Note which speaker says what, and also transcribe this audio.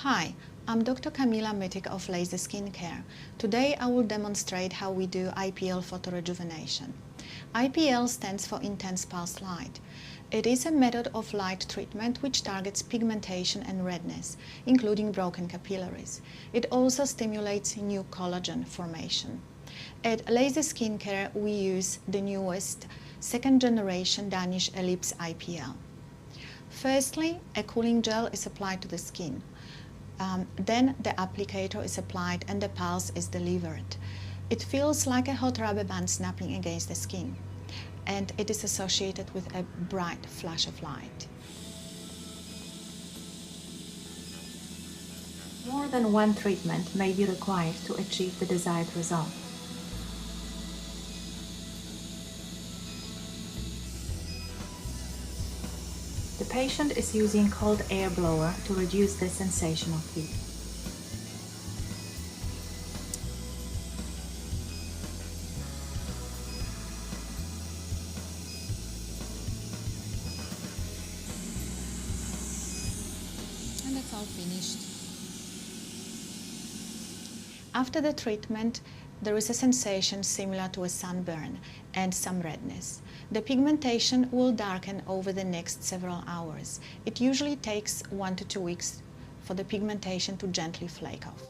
Speaker 1: Hi, I'm Dr. Kamila Mytych of Laser Skincare. Today I will demonstrate how we do IPL Photorejuvenation. IPL stands for Intense Pulse Light. It is a method of light treatment which targets pigmentation and redness, including broken capillaries. It also stimulates new collagen formation. At Laser Skincare we use the newest second generation Danish Ellipse IPL. Firstly, a cooling gel is applied to the skin. Then the applicator is applied and the pulse is delivered. It feels like a hot rubber band snapping against the skin, and it is associated with a bright flash of light.
Speaker 2: More than one treatment may be required to achieve the desired result. The patient is using cold air blower to reduce the sensation of heat.
Speaker 1: And that's all finished. After the treatment, there is a sensation similar to a sunburn and some redness. The pigmentation will darken over the next several hours. It usually takes 1 to 2 weeks for the pigmentation to gently flake off.